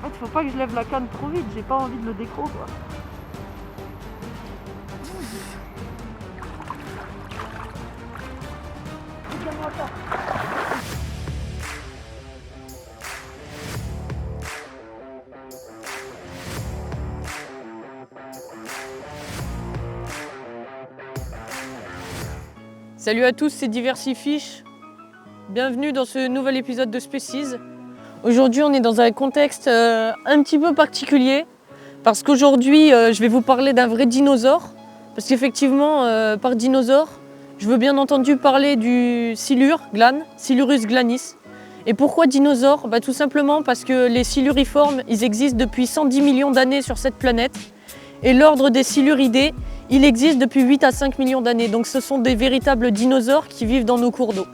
En fait, faut pas que je lève la canne trop vite, j'ai pas envie de le décro quoi. Calme-moi pas. Salut à tous, c'est Diversifish. Bienvenue dans ce nouvel épisode de Species. Aujourd'hui, on est dans un contexte un petit peu particulier parce qu'aujourd'hui, je vais vous parler d'un vrai dinosaure. Parce qu'effectivement, par dinosaure, je veux bien entendu parler du silure, glane, Silurus glanis. Et pourquoi dinosaure? Tout simplement parce que les siluriformes, ils existent depuis 110 millions d'années sur cette planète. Et l'ordre des siluridés, il existe depuis 8 à 5 millions d'années. Donc ce sont des véritables dinosaures qui vivent dans nos cours d'eau.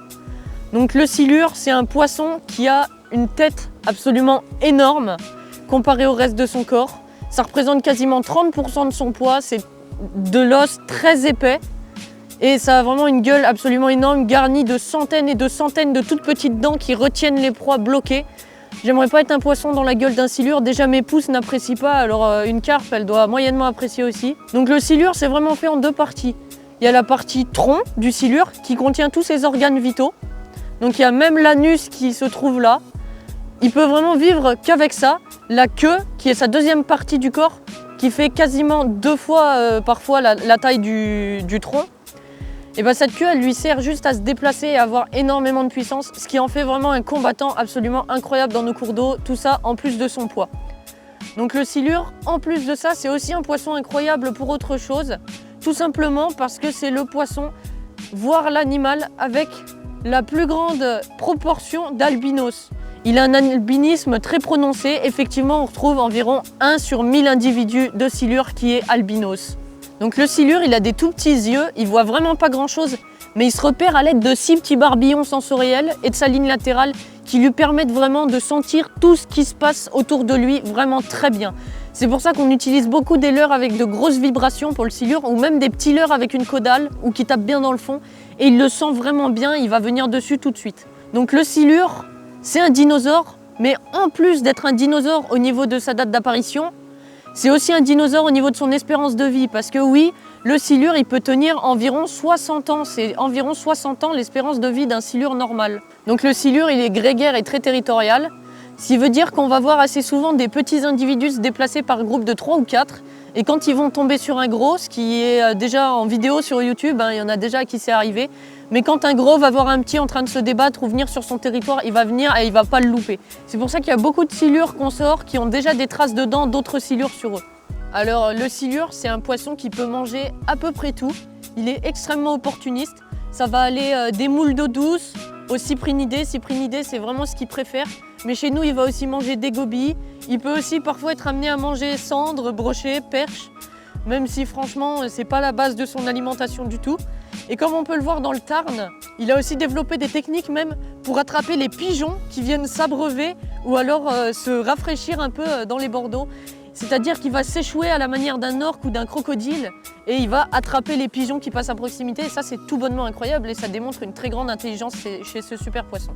Donc le silure, c'est un poisson qui a une tête absolument énorme comparée au reste de son corps. Ça représente quasiment 30% de son poids, c'est de l'os très épais. Et ça a vraiment une gueule absolument énorme, garnie de centaines et de centaines de toutes petites dents qui retiennent les proies bloquées. J'aimerais pas être un poisson dans la gueule d'un silure, déjà mes pouces n'apprécient pas, alors une carpe elle doit moyennement apprécier aussi. Donc le silure c'est vraiment fait en deux parties. Il y a la partie tronc du silure qui contient tous ses organes vitaux. Donc il y a même l'anus qui se trouve là. Il peut vraiment vivre qu'avec ça. La queue qui est sa deuxième partie du corps qui fait quasiment 2 fois parfois la taille du tronc. Et cette queue, elle lui sert juste à se déplacer et à avoir énormément de puissance, ce qui en fait vraiment un combattant absolument incroyable dans nos cours d'eau, tout ça en plus de son poids. Donc le silure, en plus de ça, c'est aussi un poisson incroyable pour autre chose, tout simplement parce que c'est le poisson, voire l'animal, avec la plus grande proportion d'albinos. Il a un albinisme très prononcé, effectivement on retrouve environ 1 sur 1000 individus de silure qui est albinos. Donc le silure, il a des tout petits yeux, il voit vraiment pas grand chose, mais il se repère à l'aide de 6 petits barbillons sensoriels et de sa ligne latérale qui lui permettent vraiment de sentir tout ce qui se passe autour de lui vraiment très bien. C'est pour ça qu'on utilise beaucoup des leurres avec de grosses vibrations pour le silure ou même des petits leurres avec une caudale ou qui tapent bien dans le fond et il le sent vraiment bien, il va venir dessus tout de suite. Donc le silure, c'est un dinosaure, mais en plus d'être un dinosaure au niveau de sa date d'apparition, c'est aussi un dinosaure au niveau de son espérance de vie parce que oui, le silure il peut tenir environ 60 ans, c'est environ 60 ans l'espérance de vie d'un silure normal. Donc le silure il est grégaire et très territorial, ce qui veut dire qu'on va voir assez souvent des petits individus se déplacer par groupe de 3 ou 4 et quand ils vont tomber sur un gros, ce qui est déjà en vidéo sur YouTube, il y en a déjà à qui c'est arrivé, mais quand un gros va voir un petit en train de se débattre ou venir sur son territoire, il va venir et il va pas le louper. C'est pour ça qu'il y a beaucoup de silures consorts qui ont déjà des traces de dents d'autres silures sur eux. Alors le silure, c'est un poisson qui peut manger à peu près tout. Il est extrêmement opportuniste. Ça va aller des moules d'eau douce aux cyprinidés. Cyprinidés, c'est vraiment ce qu'il préfère. Mais chez nous, il va aussi manger des gobies. Il peut aussi parfois être amené à manger cendres, brochets, perches. Même si franchement, c'est pas la base de son alimentation du tout. Et comme on peut le voir dans le Tarn, il a aussi développé des techniques même pour attraper les pigeons qui viennent s'abreuver ou alors se rafraîchir un peu dans les bords d'eau. C'est-à-dire qu'il va s'échouer à la manière d'un orque ou d'un crocodile et il va attraper les pigeons qui passent à proximité. Et ça, c'est tout bonnement incroyable et ça démontre une très grande intelligence chez ce super poisson.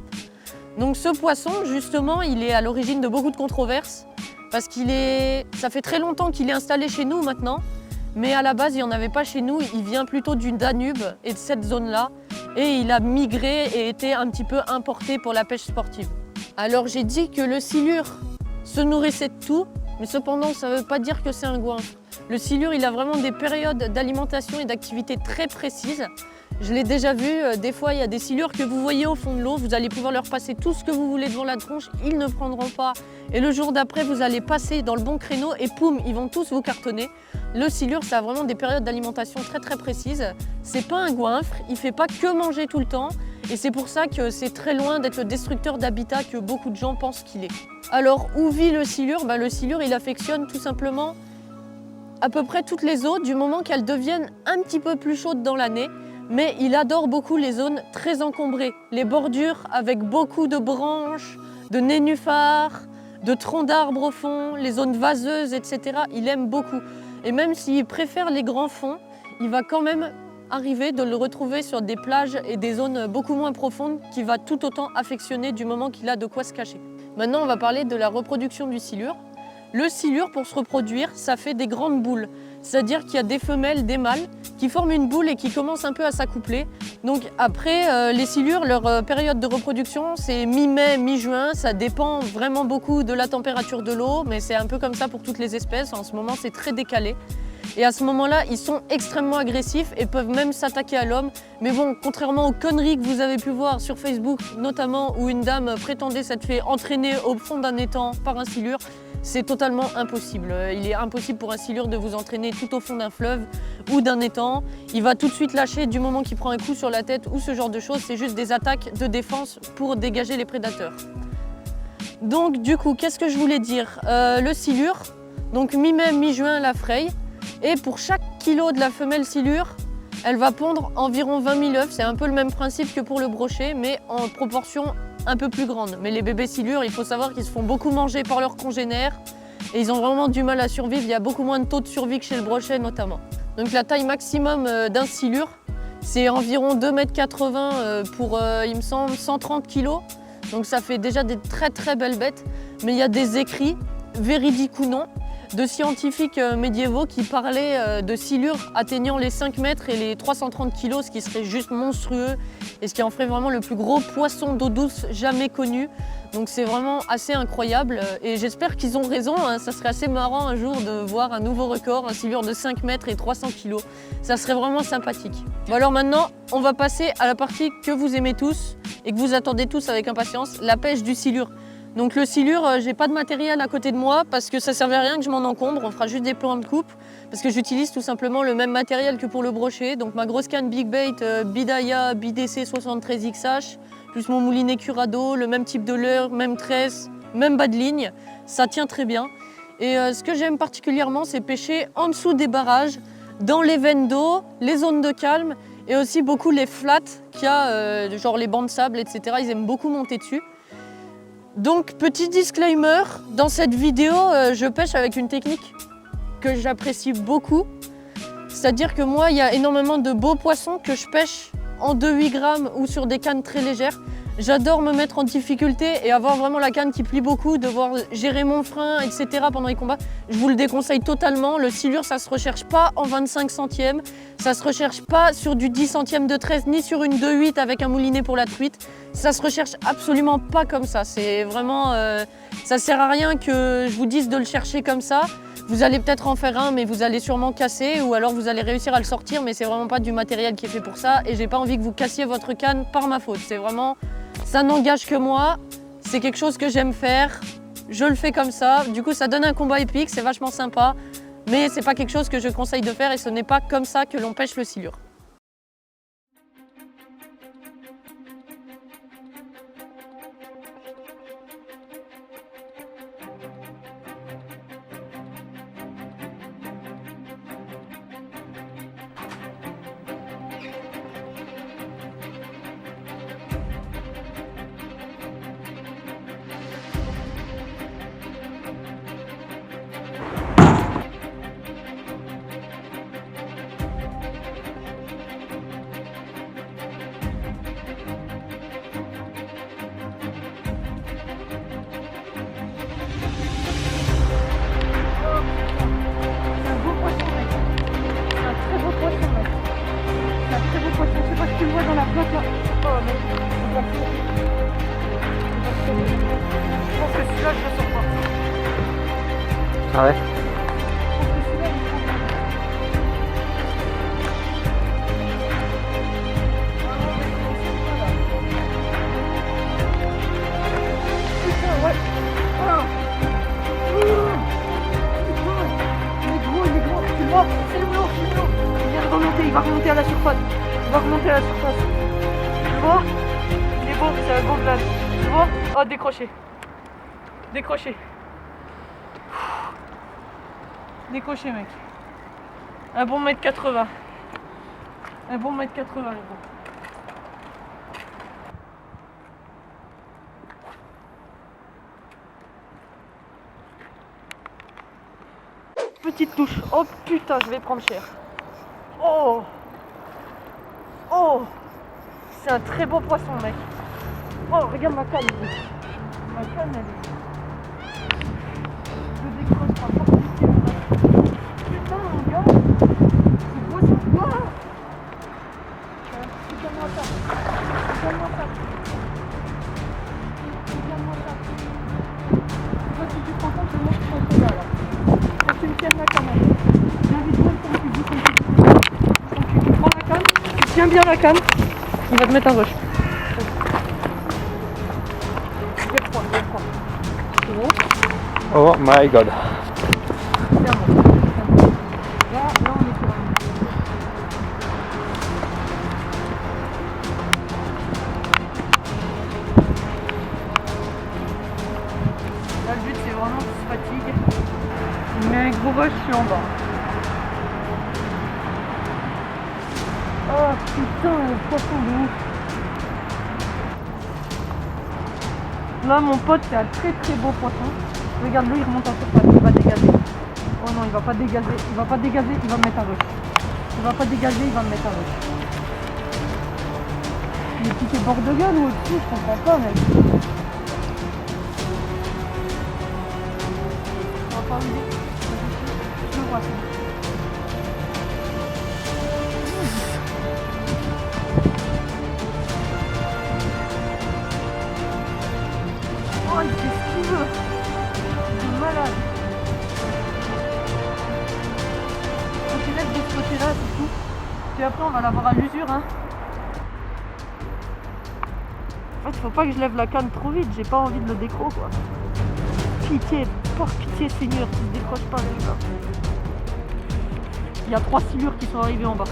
Donc ce poisson, justement, il est à l'origine de beaucoup de controverses parce ça fait très longtemps qu'il est installé chez nous maintenant. Mais à la base, il n'y en avait pas chez nous, il vient plutôt du Danube et de cette zone-là. Et il a migré et été un petit peu importé pour la pêche sportive. Alors j'ai dit que le silure se nourrissait de tout, mais cependant ça ne veut pas dire que c'est un goinfre. Le silure, il a vraiment des périodes d'alimentation et d'activité très précises. Je l'ai déjà vu, des fois il y a des silures que vous voyez au fond de l'eau, vous allez pouvoir leur passer tout ce que vous voulez devant la tronche, ils ne prendront pas. Et le jour d'après, vous allez passer dans le bon créneau et poum, ils vont tous vous cartonner. Le silure, ça a vraiment des périodes d'alimentation très très précises. C'est pas un goinfre, il fait pas que manger tout le temps. Et c'est pour ça que c'est très loin d'être le destructeur d'habitat que beaucoup de gens pensent qu'il est. Alors où vit le silure? Le silure, il affectionne tout simplement à peu près toutes les eaux du moment qu'elles deviennent un petit peu plus chaudes dans l'année. Mais il adore beaucoup les zones très encombrées, les bordures avec beaucoup de branches, de nénuphars, de troncs d'arbres au fond, les zones vaseuses, etc. Il aime beaucoup. Et même s'il préfère les grands fonds, il va quand même arriver de le retrouver sur des plages et des zones beaucoup moins profondes qu'il va tout autant affectionner du moment qu'il a de quoi se cacher. Maintenant, on va parler de la reproduction du silure. Le silure, pour se reproduire, ça fait des grandes boules. C'est-à-dire qu'il y a des femelles, des mâles, qui forment une boule et qui commencent un peu à s'accoupler. Donc après, les silures, leur période de reproduction, c'est mi-mai, mi-juin. Ça dépend vraiment beaucoup de la température de l'eau, mais c'est un peu comme ça pour toutes les espèces. En ce moment, c'est très décalé. Et à ce moment-là, ils sont extrêmement agressifs et peuvent même s'attaquer à l'homme. Mais bon, contrairement aux conneries que vous avez pu voir sur Facebook, notamment où une dame prétendait s'être fait entraîner au fond d'un étang par un silure, c'est totalement impossible. Il est impossible pour un silure de vous entraîner tout au fond d'un fleuve ou d'un étang. Il va tout de suite lâcher du moment qu'il prend un coup sur la tête ou ce genre de choses. C'est juste des attaques de défense pour dégager les prédateurs. Donc du coup, qu'est-ce que je voulais dire? Le silure, donc mi-mai, mi-juin, la fraye. Et pour chaque kilo de la femelle silure, elle va pondre environ 20 000 œufs. C'est un peu le même principe que pour le brochet, mais en proportion un peu plus grande. Mais les bébés silures, il faut savoir qu'ils se font beaucoup manger par leurs congénères et ils ont vraiment du mal à survivre. Il y a beaucoup moins de taux de survie que chez le brochet notamment. Donc la taille maximum d'un silure, c'est environ 2,80 m pour, il me semble, 130 kg. Donc ça fait déjà des très belles bêtes. Mais il y a des écrits, véridiques ou non, de scientifiques médiévaux qui parlaient de silures atteignant les 5 mètres et les 330 kg, ce qui serait juste monstrueux et ce qui en ferait vraiment le plus gros poisson d'eau douce jamais connu. Donc c'est vraiment assez incroyable et j'espère qu'ils ont raison, hein. Ça serait assez marrant un jour de voir un nouveau record, un silure de 5 mètres et 300 kg. Ça serait vraiment sympathique. Bon alors maintenant, on va passer à la partie que vous aimez tous et que vous attendez tous avec impatience, la pêche du silure. Donc le silure, j'ai pas de matériel à côté de moi parce que ça servait à rien que je m'en encombre, on fera juste des plans de coupe parce que j'utilise tout simplement le même matériel que pour le brochet. Donc ma grosse canne Big Bait Bidaya BDC 73XH, plus mon moulinet Curado, le même type de leurre, même tresse, même bas de ligne, ça tient très bien. Et ce que j'aime particulièrement, c'est pêcher en dessous des barrages, dans les veines d'eau, les zones de calme et aussi beaucoup les flats qu'il y a, genre les bancs de sable, etc. Ils aiment beaucoup monter dessus. Donc petit disclaimer, dans cette vidéo, je pêche avec une technique que j'apprécie beaucoup. C'est-à-dire que moi, il y a énormément de beaux poissons que je pêche en 2,8 grammes ou sur des cannes très légères. J'adore me mettre en difficulté et avoir vraiment la canne qui plie beaucoup, devoir gérer mon frein, etc. pendant les combats. Je vous le déconseille totalement. Le silure, ça se recherche pas en 25 centièmes. Ça se recherche pas sur du 10 centièmes de tresse, ni sur une 2,8 avec un moulinet pour la truite. Ça se recherche absolument pas comme ça. C'est vraiment, ça sert à rien que je vous dise de le chercher comme ça. Vous allez peut-être en faire un, mais vous allez sûrement casser, ou alors vous allez réussir à le sortir, mais c'est vraiment pas du matériel qui est fait pour ça. Et j'ai pas envie que vous cassiez votre canne par ma faute. C'est vraiment, ça n'engage que moi. C'est quelque chose que j'aime faire. Je le fais comme ça. Du coup, ça donne un combat épique. C'est vachement sympa. Mais c'est pas quelque chose que je conseille de faire et ce n'est pas comme ça que l'on pêche le silure. Tu le vois dans la flotte là. Oh mec, je pense que celui-là je le sors pas. Ah ouais? Putain ouais. Ah. Il est gros, tu le vois? C'est le lourd, il vient de remonter, il va remonter à la surface. Il va remonter à la surface. Tu le vois? Il est beau, c'est un gros blâme. Tu le vois? Oh, décroché. Décroché. Décroché, mec. Un bon 1,80 m. Un bon 1,80 m, les gros. Petite touche. Oh putain, je vais prendre cher. Oh! Oh! C'est un très beau poisson, mec. Oh, regarde ma canne. Ma Ma canne, elle est... Je décroche pas pour piquer le reste. Putain, mon gars, c'est beau sur quoi? Regarde-moi ça. Regarde-moi ça. Regarde-moi ça. Toi, si tu te rends compte, je montre ton combat là. Quand tu me tiens la canne, j'invite-moi comme tu dis, comme tu dis. Quand tu prends la canne, tu tiens bien la canne, il va te mettre un rush. J'ai froid. C'est bon? Oh my god. Tiens, bon. Là, on est sur un... Là, le but, c'est vraiment qu'il se fatigue. Il met un gros rush, je suis en bas. Oh putain, le poisson de ouf. Là, mon pote, c'est un très très beau poisson. Regarde, lui, il remonte en surface, il va dégager. Oh non, il va pas dégager, il va me mettre un rush. Il va pas dégager, il va me mettre un rush. Il est piqué bord de gueule ou au-dessus, je comprends pas, mec. On va pas enlever. Je le vois, c'est bon. Oh, il fait ce qu'il veut. Il est malade. On se lève de ce côté-là, c'est tout. Puis après, on va l'avoir à l'usure, hein. En fait, faut pas que je lève la canne trop vite. J'ai pas envie de le décro, quoi. Pitié, par pitié, Seigneur, qu'il se décroche pas, celui-là. Il y a 3 silures qui sont arrivées en bas.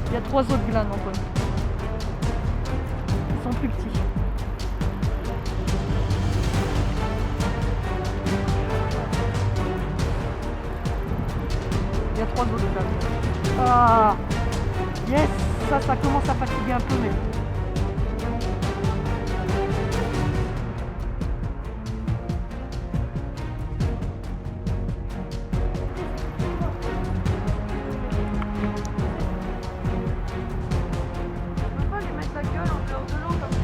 Il y a 3 autres glanes, Antoine. Ils sont plus petits. Il y a 3 autres glanes. Ah, yes, ça commence à fatiguer un peu, mais... On peut pas lui mettre la gueule en dehors de l'eau comme ça.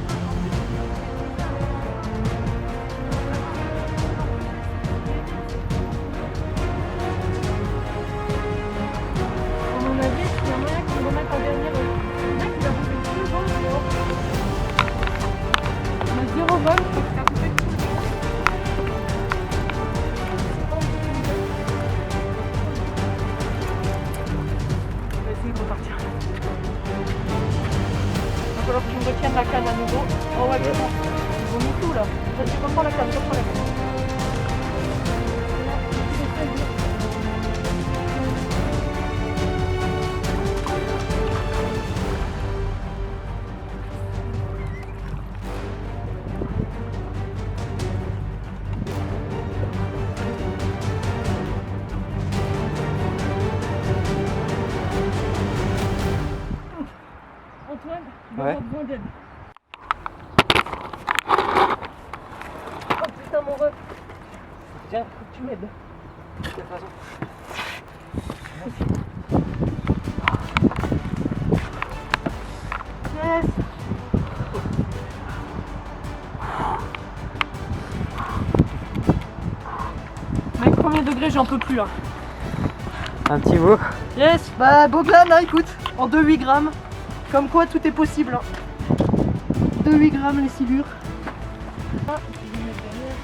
À mon avis, il y a moyen qu'on le remette en dernier. Le mec, il a bouffé 2 vols dehors. On a 0 vol, parce qu'il a bouffé tout le temps. On va essayer de repartir. Il va falloir que tu me retiennes la canne à nouveau. Oh ouais, c'est bon. Ils ont mis tout là. Vas-y, reprends la canne, reprends la canne. Antoine, il Ouais. aura besoin d'aide. Oh putain, mon ref. Tiens, Faut que tu m'aides. de quelle façon? Yes. Mec, premier degré, j'en peux plus là. Un petit bout. Yes, bah Boglan, hein, écoute, en 2,8 grammes. Comme quoi tout est possible. Hein. 2,8 grammes les silures. Ah, je vais le mettre derrière.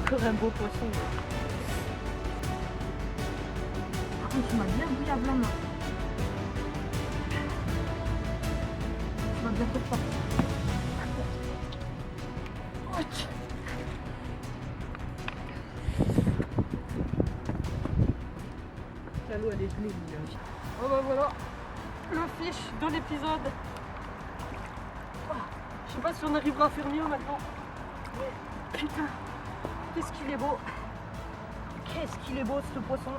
Encore un beau poisson. Par contre, tu m'as bien bouillé à blanc là. Tu vas bientôt repartir. L'eau elle est gelée. Oh bah voilà, le fish de l'épisode. Je sais pas si on arrivera à faire mieux maintenant. Mais putain, qu'est-ce qu'il est beau. Qu'est-ce qu'il est beau ce poisson.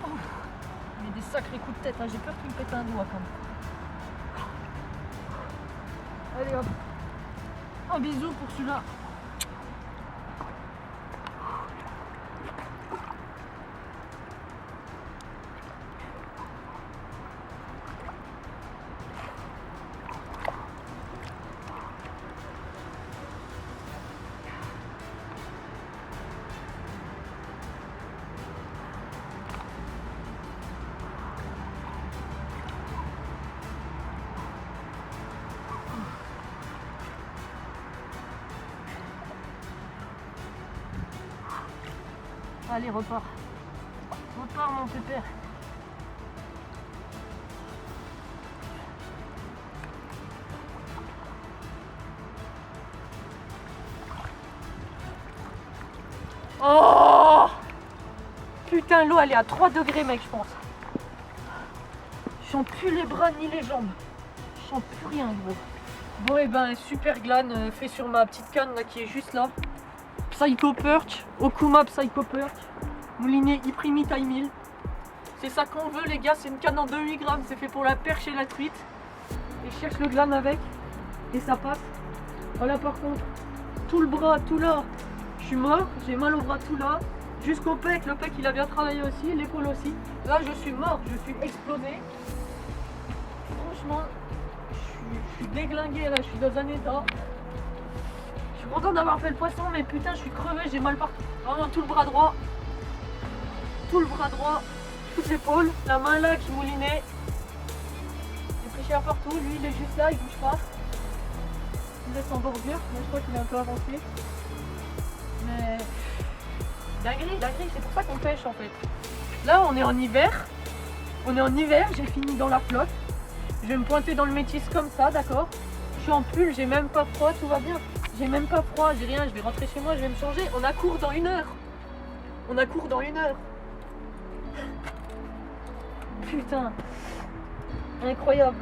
Oh, il met des sacrés coups de tête, hein. J'ai peur qu'il me pète un doigt quand même. Allez hop. Un bisou pour celui-là. Allez, repars. Repars, mon pépère. Oh putain, l'eau, elle est à 3 degrés, mec, je pense. Je sens plus les bras ni les jambes. Je sens plus rien, gros. Bon, et ben, super glane fait sur ma petite canne là, qui est juste là. Psycho Perch, Okuma Psycho Perch, moulinet Iprimi taille 1000. C'est ça qu'on veut, les gars, c'est une canne en 2,8 grammes, c'est fait pour la perche et la truite. Et je cherche le glane avec, et ça passe. Voilà, par contre, tout le bras, tout là, je suis mort, j'ai mal au bras tout là, jusqu'au pec, le pec il a bien travaillé aussi, l'épaule aussi. Là, je suis mort, je suis explosé. Franchement, je suis déglingué là, je suis dans un état. Je suis content d'avoir fait le poisson, mais putain, je suis crevé, j'ai mal partout. Vraiment tout le bras droit, toute l'épaule, la main là qui moulinait. J'ai pris cher partout, lui il est juste là, il bouge pas. Il reste en bordure, mais je crois qu'il est un peu avancé. Mais dinguerie, c'est pour ça qu'on pêche en fait. Là on est en hiver, j'ai fini dans la flotte. Je vais me pointer dans le métis comme ça, d'accord. Je suis en pull, j'ai même pas froid, tout va bien. J'ai même pas froid, j'ai rien, je vais rentrer chez moi, je vais me changer. On a cours dans 1 heure. Putain. Incroyable.